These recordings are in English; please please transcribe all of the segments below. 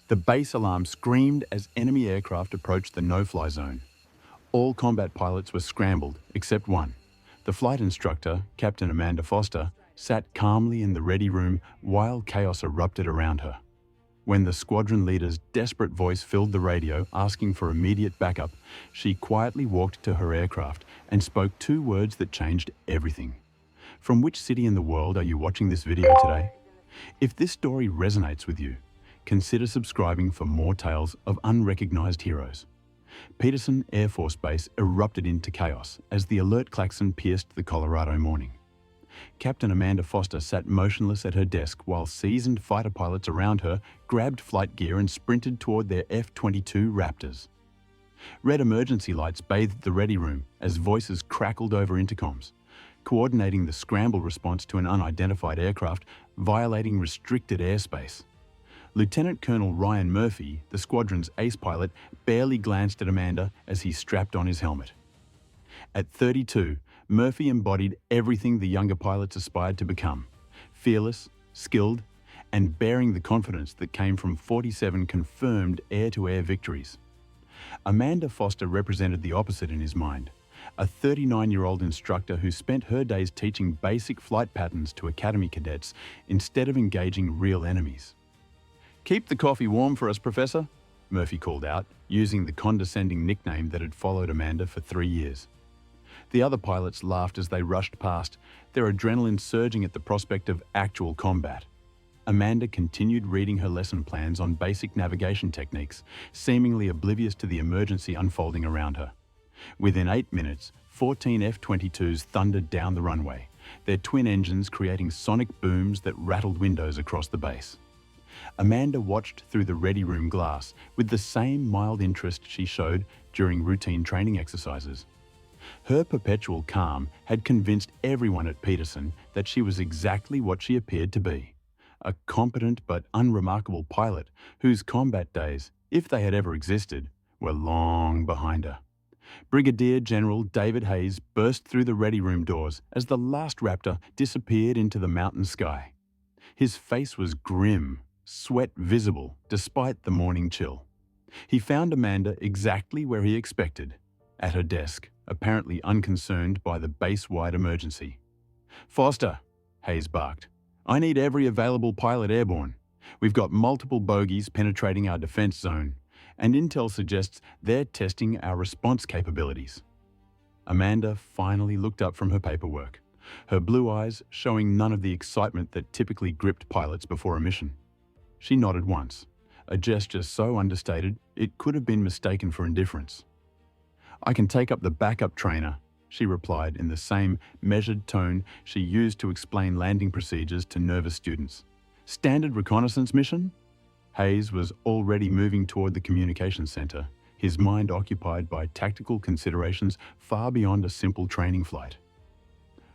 The base alarm screamed as enemy aircraft approached the no-fly zone. All combat pilots were scrambled, except one. The flight instructor, Captain Amanda Foster, sat calmly in the ready room while chaos erupted around her. When the squadron leader's desperate voice filled the radio asking for immediate backup, she quietly walked to her aircraft and spoke two words that changed everything. From which city in the world are you watching this video today? If this story resonates with you, consider subscribing for more tales of unrecognized heroes. Peterson Air Force Base erupted into chaos as the alert klaxon pierced the Colorado morning. Captain Amanda Foster sat motionless at her desk while seasoned fighter pilots around her grabbed flight gear and sprinted toward their F-22 Raptors. Red emergency lights bathed the ready room as voices crackled over intercoms, coordinating the scramble response to an unidentified aircraft violating restricted airspace. Lieutenant Colonel Ryan Murphy, the squadron's ace pilot, barely glanced at Amanda as he strapped on his helmet. At 32, Murphy embodied everything the younger pilots aspired to become: fearless, skilled, and bearing the confidence that came from 47 confirmed air-to-air victories. Amanda Foster represented the opposite in his mind, a 39-year-old instructor who spent her days teaching basic flight patterns to academy cadets instead of engaging real enemies. "Keep the coffee warm for us, Professor," Murphy called out, using the condescending nickname that had followed Amanda for 3 years. The other pilots laughed as they rushed past, their adrenaline surging at the prospect of actual combat. Amanda continued reading her lesson plans on basic navigation techniques, seemingly oblivious to the emergency unfolding around her. Within 8 minutes, 14 F-22s thundered down the runway, their twin engines creating sonic booms that rattled windows across the base. Amanda watched through the ready room glass with the same mild interest she showed during routine training exercises. Her perpetual calm had convinced everyone at Peterson that she was exactly what she appeared to be: a competent but unremarkable pilot whose combat days, if they had ever existed, were long behind her. Brigadier General David Hayes burst through the ready room doors as the last Raptor disappeared into the mountain sky. His face was grim, sweat visible despite the morning chill. He found Amanda exactly where he expected, at her desk, apparently unconcerned by the base-wide emergency. "Foster," Hayes barked, "I need every available pilot airborne. We've got multiple bogies penetrating our defense zone, and intel suggests they're testing our response capabilities." Amanda finally looked up from her paperwork, her blue eyes showing none of the excitement that typically gripped pilots before a mission. She nodded once, a gesture so understated it could have been mistaken for indifference. "I can take up the backup trainer," she replied in the same measured tone she used to explain landing procedures to nervous students. "Standard reconnaissance mission?" Hayes was already moving toward the communications center, his mind occupied by tactical considerations far beyond a simple training flight.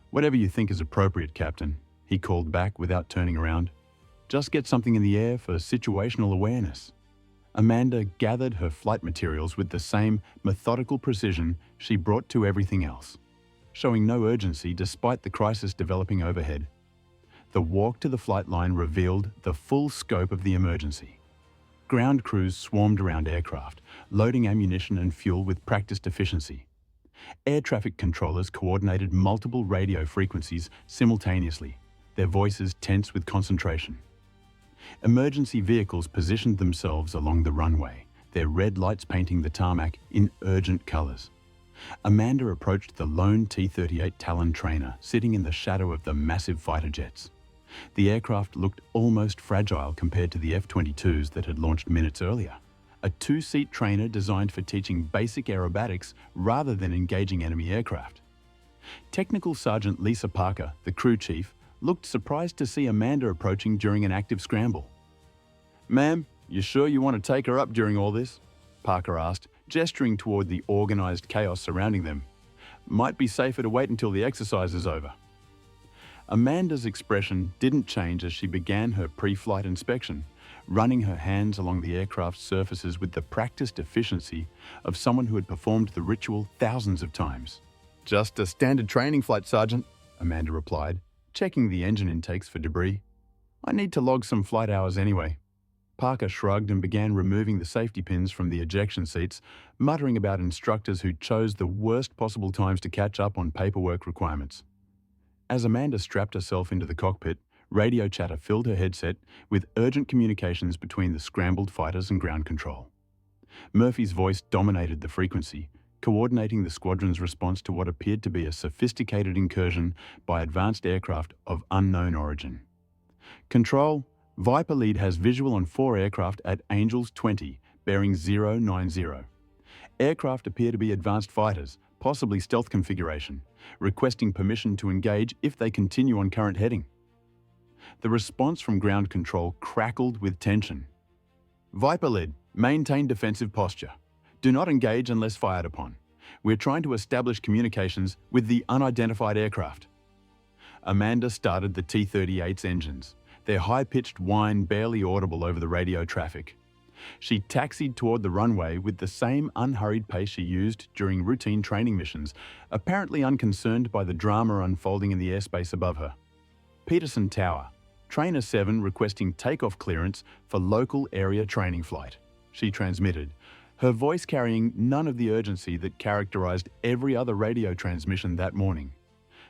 "Whatever you think is appropriate, Captain," he called back without turning around. "Just get something in the air for situational awareness." Amanda gathered her flight materials with the same methodical precision she brought to everything else, showing no urgency despite the crisis developing overhead. The walk to the flight line revealed the full scope of the emergency. Ground crews swarmed around aircraft, loading ammunition and fuel with practiced efficiency. Air traffic controllers coordinated multiple radio frequencies simultaneously, their voices tense with concentration. Emergency vehicles positioned themselves along the runway, their red lights painting the tarmac in urgent colors. Amanda approached the lone T-38 Talon trainer sitting in the shadow of the massive fighter jets. The aircraft looked almost fragile compared to the F-22s that had launched minutes earlier. A two-seat trainer designed for teaching basic aerobatics rather than engaging enemy aircraft. Technical Sergeant Lisa Parker, the crew chief, looked surprised to see Amanda approaching during an active scramble. "Ma'am, you sure you want to take her up during all this?" Parker asked, gesturing toward the organized chaos surrounding them. "Might be safer to wait until the exercise is over." Amanda's expression didn't change as she began her pre-flight inspection, running her hands along the aircraft's surfaces with the practiced efficiency of someone who had performed the ritual thousands of times. "Just a standard training flight, Sergeant," Amanda replied, checking the engine intakes for debris. "I need to log some flight hours anyway." Parker shrugged and began removing the safety pins from the ejection seats, muttering about instructors who chose the worst possible times to catch up on paperwork requirements. As Amanda strapped herself into the cockpit, radio chatter filled her headset with urgent communications between the scrambled fighters and ground control. Murphy's voice dominated the frequency, coordinating the squadron's response to what appeared to be a sophisticated incursion by advanced aircraft of unknown origin. Control, Viper lead has visual on 4 aircraft at Angels 20, bearing 090. Aircraft appear to be advanced fighters, possibly stealth configuration, requesting permission to engage if they continue on current heading. The response from ground control crackled with tension. Viper lead, maintain defensive posture. Do not engage unless fired upon. We're trying to establish communications with the unidentified aircraft. Amanda started the T-38's engines, their high-pitched whine barely audible over the radio traffic. She taxied toward the runway with the same unhurried pace she used during routine training missions, apparently unconcerned by the drama unfolding in the airspace above her. Peterson Tower, Trainer 7 requesting takeoff clearance for local area training flight, she transmitted, her voice carrying none of the urgency that characterized every other radio transmission that morning.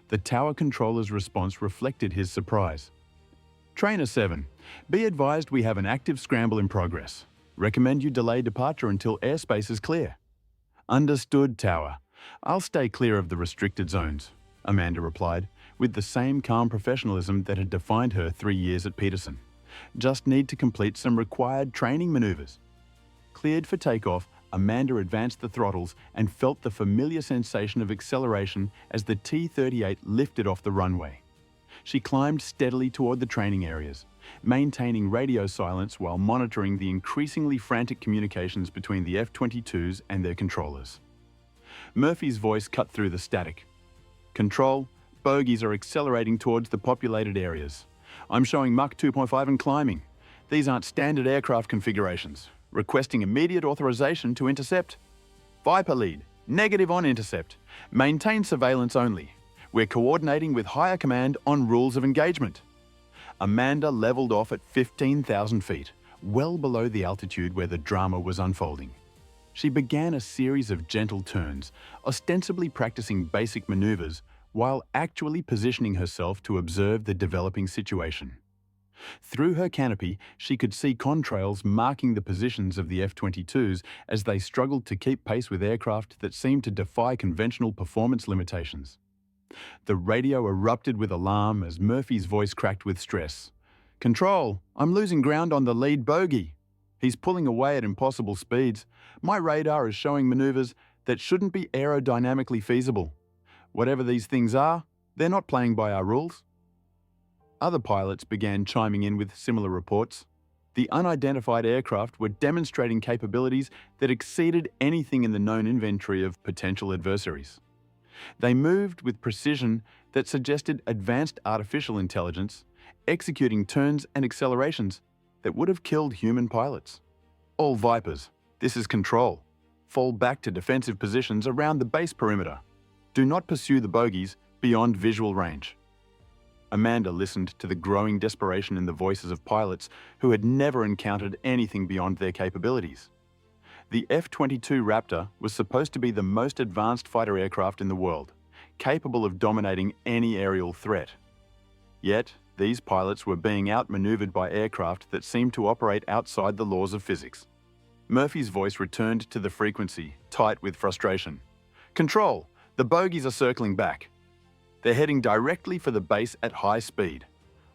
The tower controller's response reflected his surprise. Trainer 7, be advised we have an active scramble in progress. Recommend you delay departure until airspace is clear. Understood, Tower. I'll stay clear of the restricted zones, Amanda replied, with the same calm professionalism that had defined her 3 years at Peterson. Just need to complete some required training maneuvers. Cleared for takeoff, Amanda advanced the throttles and felt the familiar sensation of acceleration as the T-38 lifted off the runway. She climbed steadily toward the training areas, maintaining radio silence while monitoring the increasingly frantic communications between the F-22s and their controllers. Murphy's voice cut through the static. Control, bogies are accelerating towards the populated areas. I'm showing Mach 2.5 and climbing. These aren't standard aircraft configurations. Requesting immediate authorization to intercept. Viper lead, negative on intercept. Maintain surveillance only. We're coordinating with higher command on rules of engagement. Amanda leveled off at 15,000 feet, well below the altitude where the drama was unfolding. She began a series of gentle turns, ostensibly practicing basic maneuvers, while actually positioning herself to observe the developing situation. Through her canopy, she could see contrails marking the positions of the F-22s as they struggled to keep pace with aircraft that seemed to defy conventional performance limitations. The radio erupted with alarm as Murphy's voice cracked with stress. Control, I'm losing ground on the lead bogey. He's pulling away at impossible speeds. My radar is showing maneuvers that shouldn't be aerodynamically feasible. Whatever these things are, they're not playing by our rules. Other pilots began chiming in with similar reports. The unidentified aircraft were demonstrating capabilities that exceeded anything in the known inventory of potential adversaries. They moved with precision that suggested advanced artificial intelligence, executing turns and accelerations that would have killed human pilots. All Vipers, this is Control. Fall back to defensive positions around the base perimeter. Do not pursue the bogies beyond visual range. Amanda listened to the growing desperation in the voices of pilots who had never encountered anything beyond their capabilities. The F-22 Raptor was supposed to be the most advanced fighter aircraft in the world, capable of dominating any aerial threat. Yet, these pilots were being outmaneuvered by aircraft that seemed to operate outside the laws of physics. Murphy's voice returned to the frequency, tight with frustration. Control, the bogies are circling back. They're heading directly for the base at high speed.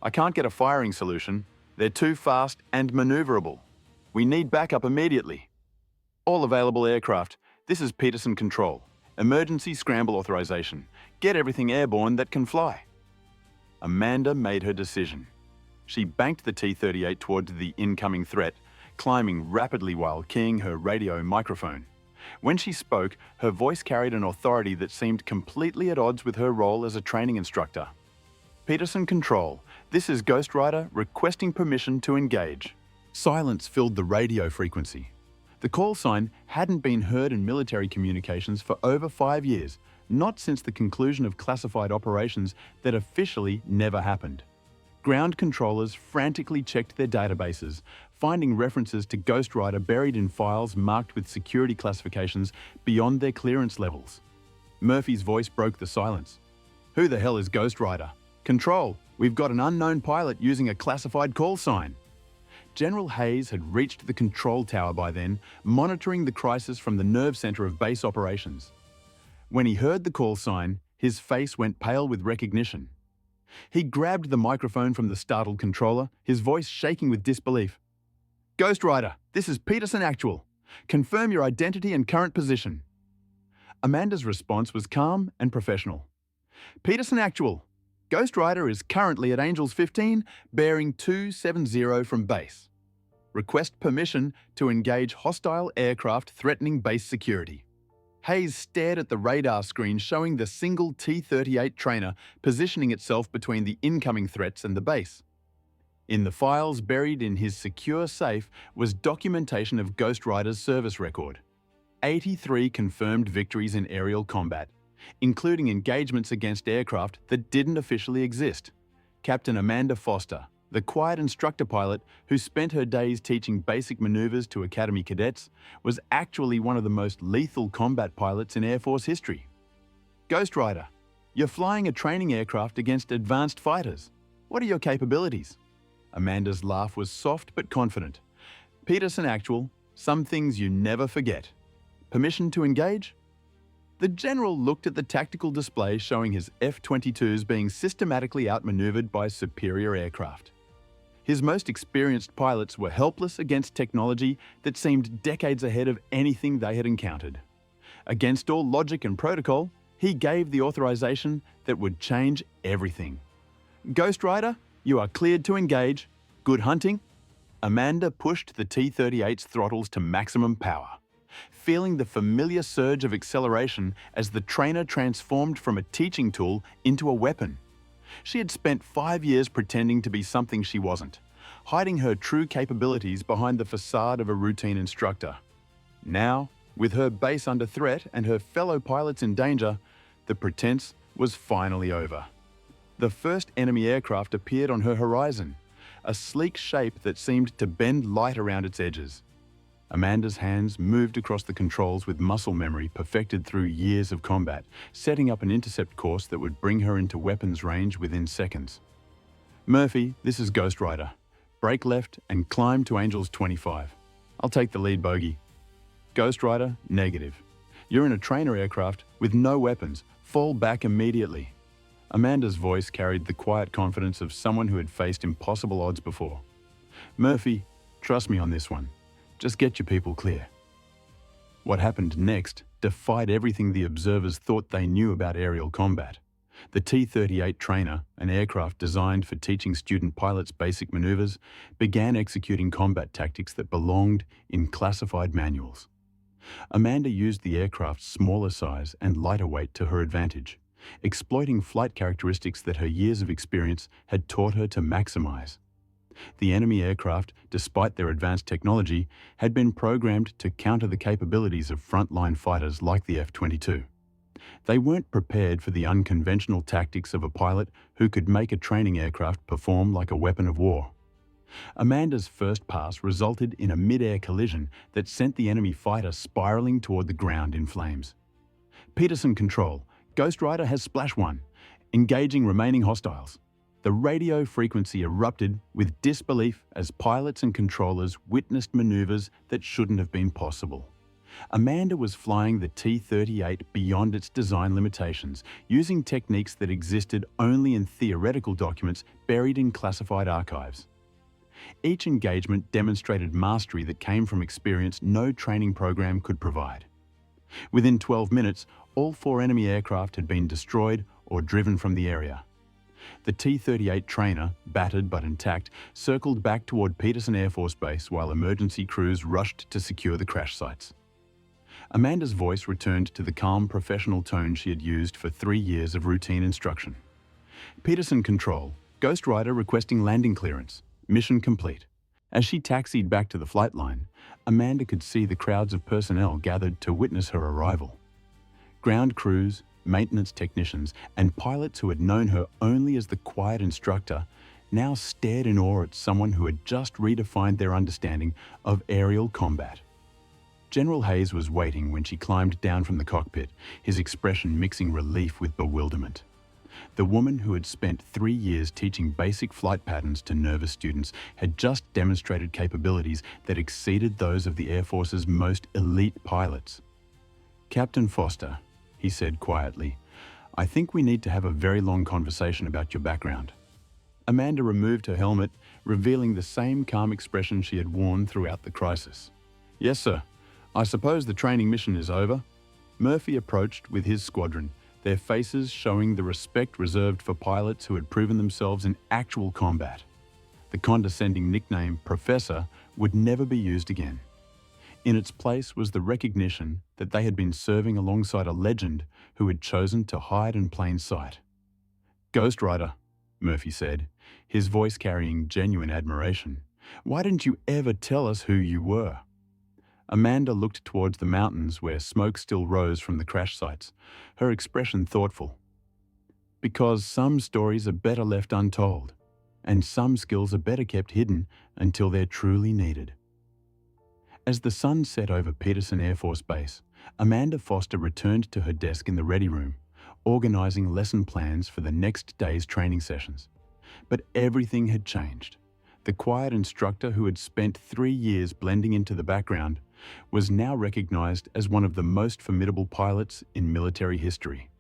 I can't get a firing solution. They're too fast and maneuverable. We need backup immediately. All available aircraft, this is Peterson Control. Emergency scramble authorization. Get everything airborne that can fly. Amanda made her decision. She banked the T-38 towards the incoming threat, climbing rapidly while keying her radio microphone. When she spoke, her voice carried an authority that seemed completely at odds with her role as a training instructor. Peterson Control, this is Ghostrider requesting permission to engage. Silence filled the radio frequency. The call sign hadn't been heard in military communications for over 5 years, not since the conclusion of classified operations that officially never happened. Ground controllers frantically checked their databases, finding references to Ghostrider buried in files marked with security classifications beyond their clearance levels. Murphy's voice broke the silence. "Who the hell is Ghostrider? Control, we've got an unknown pilot using a classified call sign." General Hayes had reached the control tower by then, monitoring the crisis from the nerve center of base operations. When he heard the call sign, his face went pale with recognition. He grabbed the microphone from the startled controller, his voice shaking with disbelief. "Ghostrider, this is Peterson Actual. Confirm your identity and current position." Amanda's response was calm and professional. "Peterson Actual. Ghostrider is currently at Angels 15, bearing 270 from base. Request permission to engage hostile aircraft threatening base security." Hayes stared at the radar screen showing the single T-38 trainer positioning itself between the incoming threats and the base. In the files buried in his secure safe was documentation of Ghostrider's service record. 83 confirmed victories in aerial combat, including engagements against aircraft that didn't officially exist. Captain Amanda Foster, the quiet instructor pilot who spent her days teaching basic maneuvers to Academy cadets, was actually one of the most lethal combat pilots in Air Force history. "Ghostrider, you're flying a training aircraft against advanced fighters. What are your capabilities?" Amanda's laugh was soft but confident. "Peterson Actual, some things you never forget. Permission to engage?" The general looked at the tactical display showing his F-22s being systematically outmaneuvered by superior aircraft. His most experienced pilots were helpless against technology that seemed decades ahead of anything they had encountered. Against all logic and protocol, he gave the authorization that would change everything. "Ghostrider, you are cleared to engage. Good hunting." Amanda pushed the T-38's throttles to maximum power, feeling the familiar surge of acceleration as the trainer transformed from a teaching tool into a weapon. She had spent 5 years pretending to be something she wasn't, hiding her true capabilities behind the facade of a routine instructor. Now, with her base under threat and her fellow pilots in danger, the pretense was finally over. The first enemy aircraft appeared on her horizon, a sleek shape that seemed to bend light around its edges. Amanda's hands moved across the controls with muscle memory perfected through years of combat, setting up an intercept course that would bring her into weapons range within seconds. "Murphy, this is Ghostrider. Brake left and climb to Angels 25. I'll take the lead bogey." "Ghostrider, negative. You're in a trainer aircraft with no weapons. Fall back immediately." Amanda's voice carried the quiet confidence of someone who had faced impossible odds before. "Murphy, trust me on this one. Just get your people clear." What happened next defied everything the observers thought they knew about aerial combat. The T-38 trainer, an aircraft designed for teaching student pilots basic maneuvers, began executing combat tactics that belonged in classified manuals. Amanda used the aircraft's smaller size and lighter weight to her advantage, exploiting flight characteristics that her years of experience had taught her to maximize. The enemy aircraft, despite their advanced technology, had been programmed to counter the capabilities of frontline fighters like the F-22. They weren't prepared for the unconventional tactics of a pilot who could make a training aircraft perform like a weapon of war. Amanda's first pass resulted in a mid-air collision that sent the enemy fighter spiraling toward the ground in flames. "Peterson Control, Ghostrider has splash 1, engaging remaining hostiles." The radio frequency erupted with disbelief as pilots and controllers witnessed maneuvers that shouldn't have been possible. Amanda was flying the T-38 beyond its design limitations, using techniques that existed only in theoretical documents buried in classified archives. Each engagement demonstrated mastery that came from experience no training program could provide. Within 12 minutes, all 4 enemy aircraft had been destroyed or driven from the area. The T-38 trainer, battered but intact, circled back toward Peterson Air Force Base while emergency crews rushed to secure the crash sites. Amanda's voice returned to the calm, professional tone she had used for 3 years of routine instruction. "Peterson Control, Ghostrider requesting landing clearance. Mission complete." As she taxied back to the flight line, Amanda could see the crowds of personnel gathered to witness her arrival. Ground crews, maintenance technicians, and pilots who had known her only as the quiet instructor now stared in awe at someone who had just redefined their understanding of aerial combat. General Hayes was waiting when she climbed down from the cockpit, his expression mixing relief with bewilderment. The woman who had spent 3 years teaching basic flight patterns to nervous students had just demonstrated capabilities that exceeded those of the Air Force's most elite pilots. "Captain Foster," he said quietly, "I think we need to have a very long conversation about your background." Amanda removed her helmet, revealing the same calm expression she had worn throughout the crisis. "Yes, sir. I suppose the training mission is over." Murphy approached with his squadron, their faces showing the respect reserved for pilots who had proven themselves in actual combat. The condescending nickname Professor would never be used again. In its place was the recognition that they had been serving alongside a legend who had chosen to hide in plain sight. "Ghostrider," Murphy said, his voice carrying genuine admiration. "Why didn't you ever tell us who you were?" Amanda looked towards the mountains where smoke still rose from the crash sites, her expression thoughtful. "Because some stories are better left untold, and some skills are better kept hidden until they're truly needed." As the sun set over Peterson Air Force Base, Amanda Foster returned to her desk in the ready room, organizing lesson plans for the next day's training sessions. But everything had changed. The quiet instructor who had spent 3 years blending into the background was now recognized as one of the most formidable pilots in military history.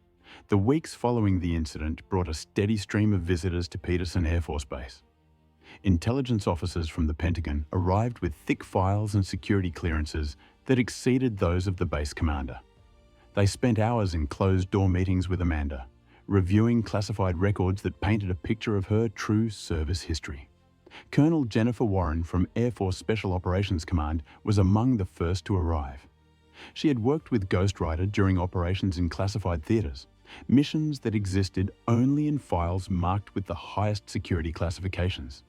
The weeks following the incident brought a steady stream of visitors to Peterson Air Force Base. Intelligence officers from the Pentagon arrived with thick files and security clearances that exceeded those of the base commander. They spent hours in closed-door meetings with Amanda, reviewing classified records that painted a picture of her true service history. Colonel Jennifer Warren from Air Force Special Operations Command was among the first to arrive. She had worked with Ghostrider during operations in classified theaters, missions that existed only in files marked with the highest security classifications.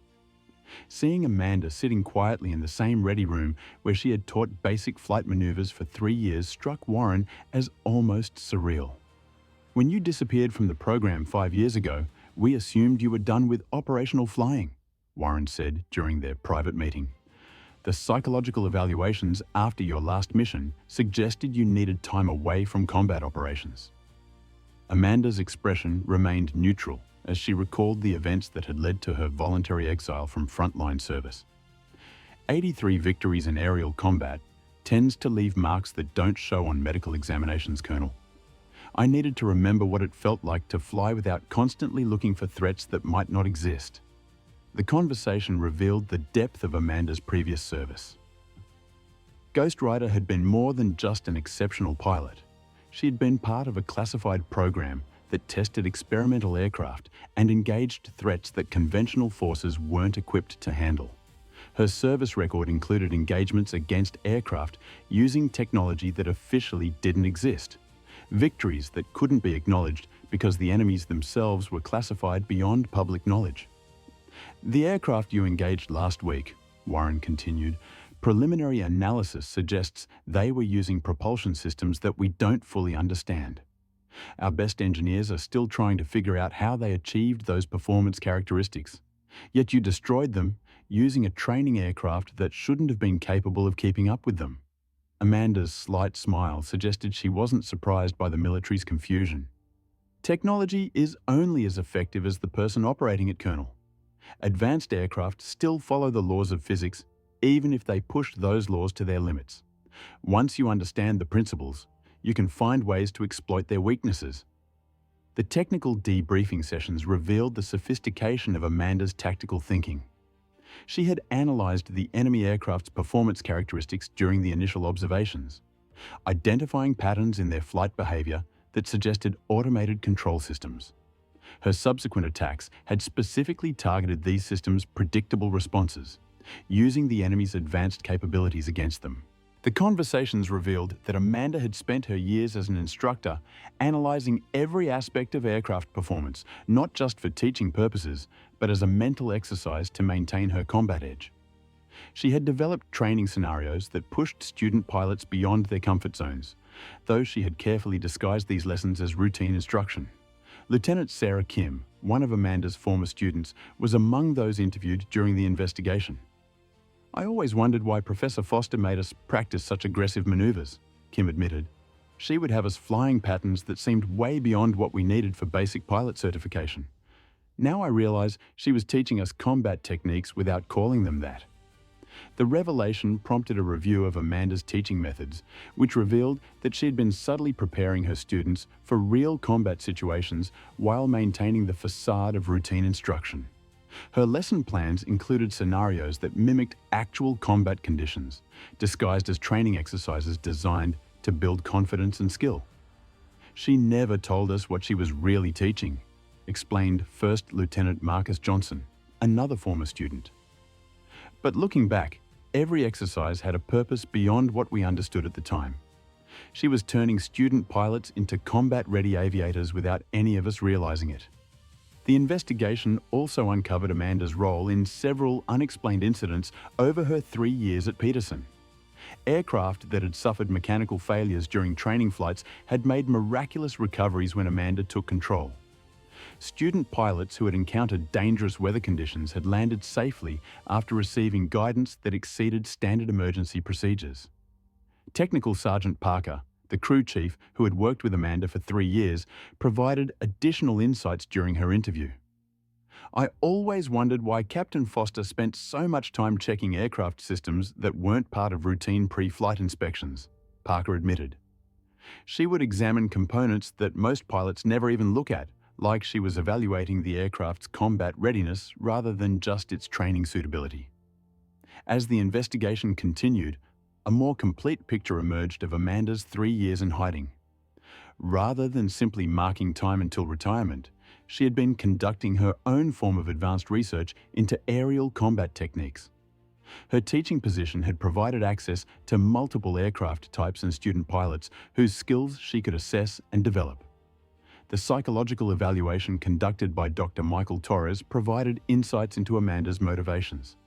Seeing Amanda sitting quietly in the same ready room where she had taught basic flight maneuvers for 3 years struck Warren as almost surreal. "When you disappeared from the program 5 years ago, we assumed you were done with operational flying," Warren said during their private meeting. "The psychological evaluations after your last mission suggested you needed time away from combat operations." Amanda's expression remained neutral as she recalled the events that had led to her voluntary exile from frontline service. 83 victories in aerial combat tends to leave marks that don't show on medical examinations, Colonel. I needed to remember what it felt like to fly without constantly looking for threats that might not exist. The conversation revealed the depth of Amanda's previous service. Ghostrider had been more than just an exceptional pilot. She had been part of a classified program that tested experimental aircraft and engaged threats that conventional forces weren't equipped to handle. Her service record included engagements against aircraft using technology that officially didn't exist, victories that couldn't be acknowledged because the enemies themselves were classified beyond public knowledge. "The aircraft you engaged last week," Warren continued, "preliminary analysis suggests they were using propulsion systems that we don't fully understand. Our best engineers are still trying to figure out how they achieved those performance characteristics. Yet you destroyed them using a training aircraft that shouldn't have been capable of keeping up with them." Amanda's slight smile suggested she wasn't surprised by the military's confusion. "Technology is only as effective as the person operating it, Colonel. Advanced aircraft still follow the laws of physics, even if they push those laws to their limits. Once you understand the principles, you can find ways to exploit their weaknesses." The technical debriefing sessions revealed the sophistication of Amanda's tactical thinking. She had analyzed the enemy aircraft's performance characteristics during the initial observations, identifying patterns in their flight behavior that suggested automated control systems. Her subsequent attacks had specifically targeted these systems' predictable responses, using the enemy's advanced capabilities against them. The conversations revealed that Amanda had spent her years as an instructor analyzing every aspect of aircraft performance, not just for teaching purposes, but as a mental exercise to maintain her combat edge. She had developed training scenarios that pushed student pilots beyond their comfort zones, though she had carefully disguised these lessons as routine instruction. Lieutenant Sarah Kim, one of Amanda's former students, was among those interviewed during the investigation. "I always wondered why Professor Foster made us practice such aggressive maneuvers," Kim admitted. "She would have us flying patterns that seemed way beyond what we needed for basic pilot certification. Now I realize she was teaching us combat techniques without calling them that." The revelation prompted a review of Amanda's teaching methods, which revealed that she had been subtly preparing her students for real combat situations while maintaining the facade of routine instruction. Her lesson plans included scenarios that mimicked actual combat conditions, disguised as training exercises designed to build confidence and skill. "She never told us what she was really teaching," explained First Lieutenant Marcus Johnson, another former student. But looking back, every exercise had a purpose beyond what we understood at the time. She was turning student pilots into combat-ready aviators without any of us realizing it. The investigation also uncovered Amanda's role in several unexplained incidents over her 3 years at Peterson. Aircraft that had suffered mechanical failures during training flights had made miraculous recoveries when Amanda took control. Student pilots who had encountered dangerous weather conditions had landed safely after receiving guidance that exceeded standard emergency procedures. Technical Sergeant Parker, the crew chief who had worked with Amanda for 3 years, provided additional insights during her interview. "I always wondered why Captain Foster spent so much time checking aircraft systems that weren't part of routine pre-flight inspections," Parker admitted. "She would examine components that most pilots never even look at, like she was evaluating the aircraft's combat readiness rather than just its training suitability." As the investigation continued, a more complete picture emerged of Amanda's 3 years in hiding. Rather than simply marking time until retirement, she had been conducting her own form of advanced research into aerial combat techniques. Her teaching position had provided access to multiple aircraft types and student pilots whose skills she could assess and develop. The psychological evaluation conducted by Dr. Michael Torres provided insights into Amanda's motivations.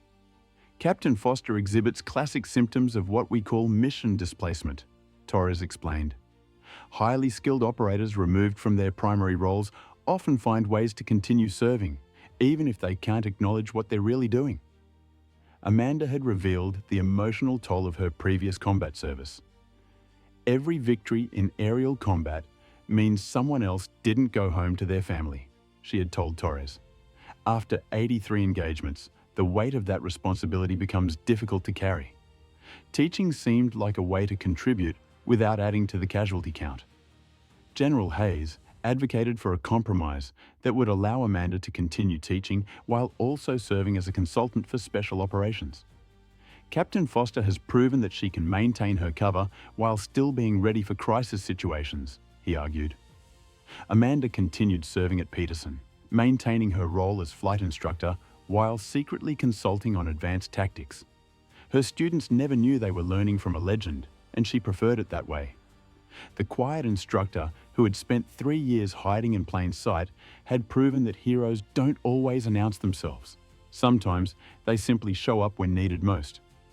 "Captain Foster exhibits classic symptoms of what we call mission displacement," Torres explained. "Highly skilled operators removed from their primary roles often find ways to continue serving, even if they can't acknowledge what they're really doing." Amanda had revealed the emotional toll of her previous combat service. "Every victory in aerial combat means someone else didn't go home to their family," she had told Torres. "After 83 engagements, the weight of that responsibility becomes difficult to carry." Teaching seemed like a way to contribute without adding to the casualty count. General Hayes advocated for a compromise that would allow Amanda to continue teaching while also serving as a consultant for special operations. "Captain Foster has proven that she can maintain her cover while still being ready for crisis situations," he argued. Amanda continued serving at Peterson, maintaining her role as flight instructor while secretly consulting on advanced tactics. Her students never knew they were learning from a legend, and she preferred it that way. The quiet instructor, who had spent 3 years hiding in plain sight, had proven that heroes don't always announce themselves. Sometimes they simply show up when needed most.